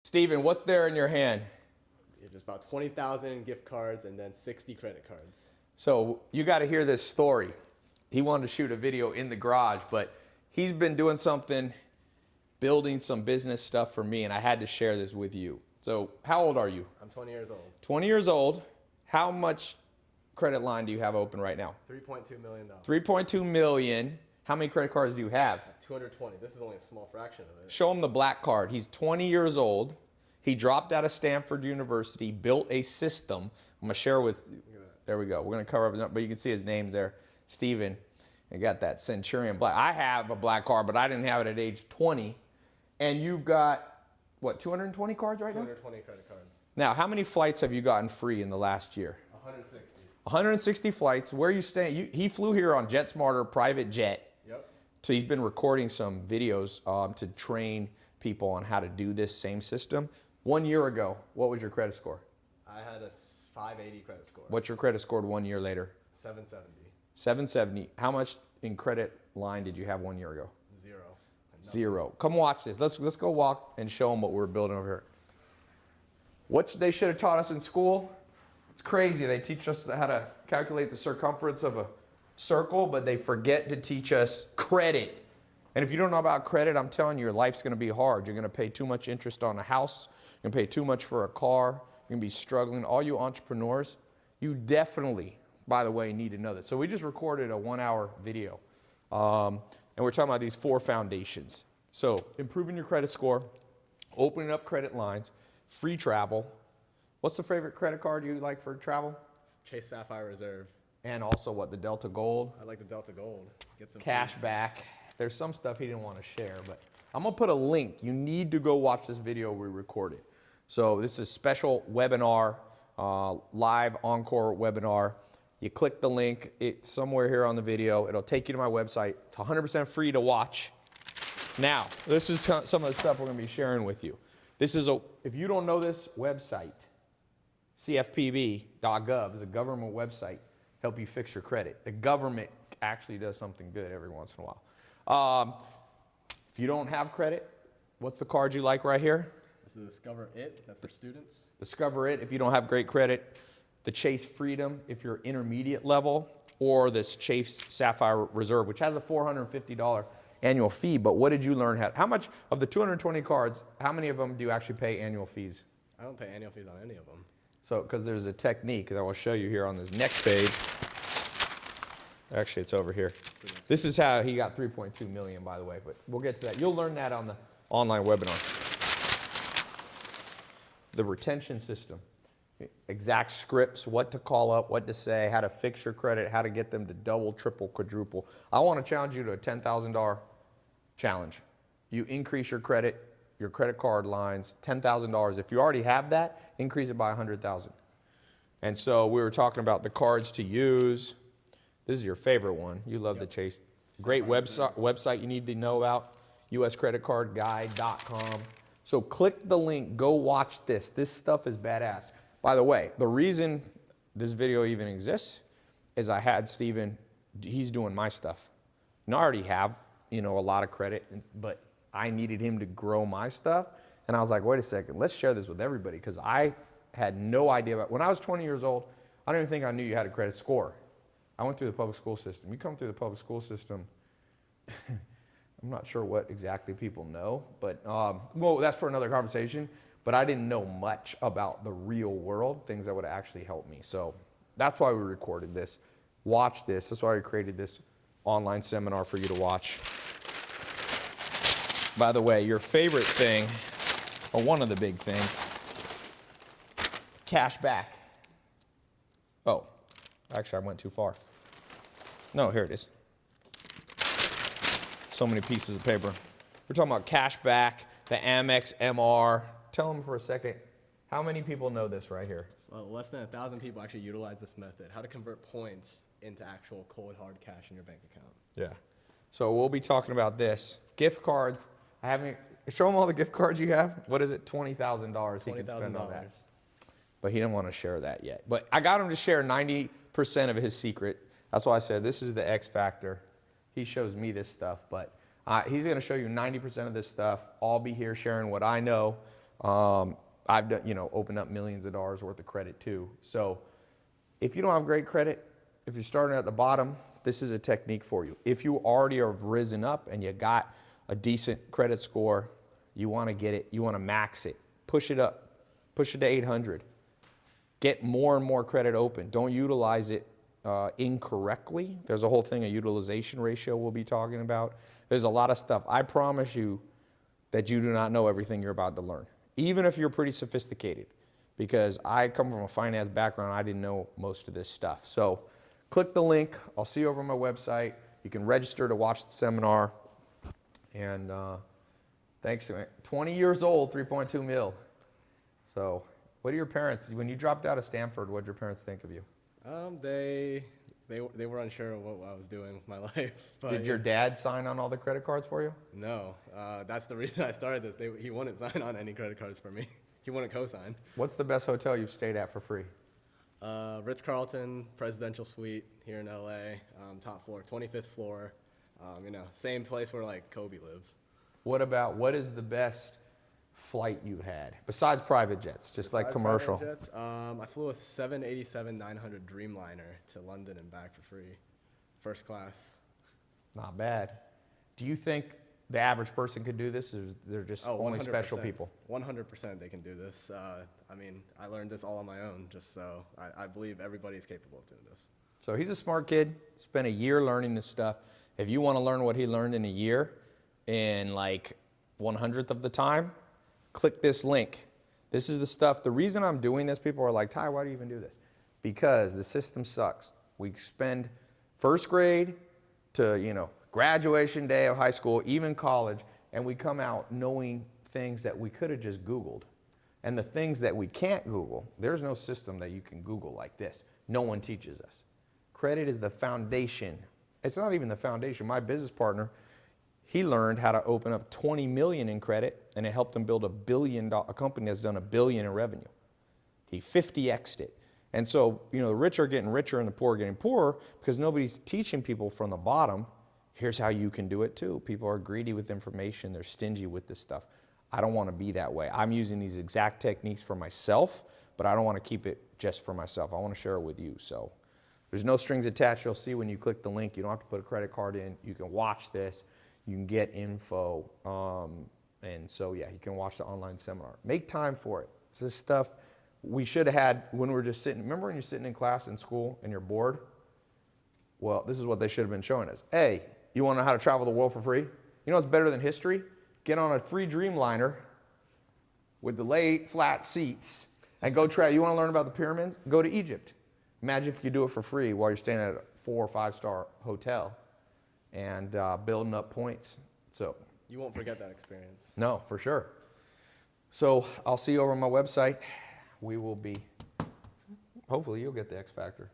Steven, what's there in your hand? There's about 20,000 gift cards and then 60 credit cards. So you got to hear this story. He wanted to shoot a video in the garage, but he's been doing something, building some business stuff for me, and I had to share this with you. So how old are you? I'm 20 years old. 20 years old. How much credit line do you have open right now? $3.2 million. 3.2 million. How many credit cards do you have? 220. This is only a small fraction of it. Show him the black card. He's 20 years old. He dropped out of Stanford University, built a system. I'm going to share with you. There we go. We're going to cover up, but you can see his name there, Steven. And got that Centurion black. I have a black card, but I didn't have it at age 20. And you've got, what, 220 cards right now? 220 credit cards. Now, how many flights have you gotten free in the last year? 160. 160 flights. Where are you staying? He flew here on JetSmarter private jet. Yep. So he's been recording some videos to train people on how to do this same system. 1 year ago, what was your credit score? I had a 580 credit score. What's your credit score 1 year later? 770. 770. How much in credit line did you have 1 year ago? Zero. Zero. Come watch this. Let's go walk and show them what we're building over here. What they should have taught us in school, it's crazy. They teach us how to calculate the circumference of a circle, but they forget to teach us credit. And if you don't know about credit, I'm telling you, your life's going to be hard. You're going to pay too much interest on a house. You're going to pay too much for a car. You're going to be struggling. All you entrepreneurs, you definitely, by the way, need to know this. So we just recorded a 1 hour video. And we're talking about these 4 foundations. So improving your credit score, opening up credit lines, free travel. What's the favorite credit card you like for travel? Chase Sapphire Reserve. And also what, the Delta Gold? I like the Delta Gold. Get some cash back. There's some stuff he didn't want to share, but I'm going to put a link. You need to go watch this video we recorded. So this is a special webinar, live encore webinar. You click the link. It's somewhere here on the video. It'll take you to my website. It's 100% free to watch. Now, this is some of the stuff we're going to be sharing with you. This is if you don't know this website, cfpb.gov is a government website. Help you fix your credit. The government actually does something good every once in a while. If you don't have credit, what's the card you like right here? This is Discover It. That's for students. Discover It if you don't have great credit. The Chase Freedom if you're intermediate level, or this Chase Sapphire Reserve, which has a $450 annual fee. But what did you learn? How much of the 220 cards, how many of them do you actually pay annual fees? I don't pay annual fees on any of them. So, because there's a technique that I will show you here on this next page. Actually, it's over here. This is how he got 3.2 million, by the way, but we'll get to that. You'll learn that on the online webinar. The retention system, exact scripts, what to call up, what to say, how to fix your credit, how to get them to double, triple, quadruple. I want to challenge you to a $10,000 challenge. You increase your credit card lines, $10,000. If you already have that, increase it by 100,000. And so we were talking about the cards to use. This is your favorite one. You love the Chase. Great website you need to know about, uscreditcardguide.com. So click the link, go watch this. This stuff is badass. By the way, the reason this video even exists is I had Steven, he's doing my stuff. And I already have, a lot of credit, but I needed him to grow my stuff. And I was like, wait a second, let's share this with everybody, because I had no idea about, when I was 20 years old, I don't even think I knew you had a credit score. I went through the public school system. You come through the public school system, I'm not sure what exactly people know, but well, that's for another conversation. But I didn't know much about the real world, things that would actually help me. So that's why we recorded this. Watch this. That's why we created this online seminar for you to watch. By the way, your favorite thing, or one of the big things, cash back. Oh, actually I went too far. No, here it is. So many pieces of paper. We're talking about cash back, the Amex MR. Tell them for a second, how many people know this right here? Less than 1,000 people actually utilize this method. How to convert points into actual cold hard cash in your bank account. Yeah. So we'll be talking about this. Gift cards. Show them all the gift cards you have. What is it? $20,000 he can spend on that. But he didn't want to share that yet. But I got him to share 90% of his secret. That's why I said this is the X factor. He shows me this stuff, but he's going to show you 90% of this stuff. I'll be here sharing what I know. I've done, opened up millions of dollars worth of credit too. So if you don't have great credit, if you're starting at the bottom, this is a technique for you. If you already have risen up and you got a decent credit score, you want to get it, you want to max it, push it up, push it to 800. Get more and more credit open. Don't utilize it incorrectly. There's a whole thing, a utilization ratio we'll be talking about. There's a lot of stuff. I promise you that you do not know everything you're about to learn, even if you're pretty sophisticated, because I come from a finance background. I didn't know most of this stuff. So click the link. I'll see you over on my website. You can register to watch the seminar. And thanks. 20 years old, 3.2 mil. So what do your parents, when you dropped out of Stanford, what did your parents think of you? They were unsure of what I was doing with my life. But Did your dad sign on all the credit cards for you? No, that's the reason I started this. He wouldn't sign on any credit cards for me. He wouldn't co-sign. What's the best hotel you've stayed at for free? Ritz-Carlton, Presidential Suite here in LA, top floor, 25th floor. Same place where like Kobe lives. What is the best flight you had besides private jets, just like commercial? Private jets, I flew a 787-900 Dreamliner to London and back for free, first class. Not bad. Do you think the average person could do this, or they're just only special people? 100% they can do this. I learned this all on my own, just so I believe everybody is capable of doing this. So he's a smart kid, spent a year learning this stuff. If you want to learn what he learned in a year in like 1/100th of the time, click this link. This is the stuff. The reason I'm doing this, people are like, Ty, why do you even do this? Because the system sucks. We spend first grade to, graduation day of high school, even college, and we come out knowing things that we could have just Googled. And the things that we can't Google, there's no system that you can Google like this. No one teaches us. Credit is the foundation. It's not even the foundation. My business partner, he learned how to open up 20 million in credit, and it helped him build a company that's done $1 billion in revenue. He 50x'd it. And so, the rich are getting richer and the poor are getting poorer because nobody's teaching people from the bottom, here's how you can do it too. People are greedy with information. They're stingy with this stuff. I don't want to be that way. I'm using these exact techniques for myself, but I don't want to keep it just for myself. I want to share it with you. So there's no strings attached. You'll see when you click the link. You don't have to put a credit card in. You can watch this. You can get info. And so, yeah, you can watch the online seminar. Make time for it. It's this stuff we should have had when we were just sitting. Remember when you're sitting in class in school and you're bored? Well, this is what they should have been showing us. Hey, you want to know how to travel the world for free? You know what's better than history? Get on a free Dreamliner with delayed flat seats and go try. You want to learn about the pyramids? Go to Egypt. Imagine if you could do it for free while you're staying at a 4 or 5 star hotel and building up points. So You won't forget that experience. no, for sure. So I'll see you over on my website. We will be, hopefully you'll get the X Factor.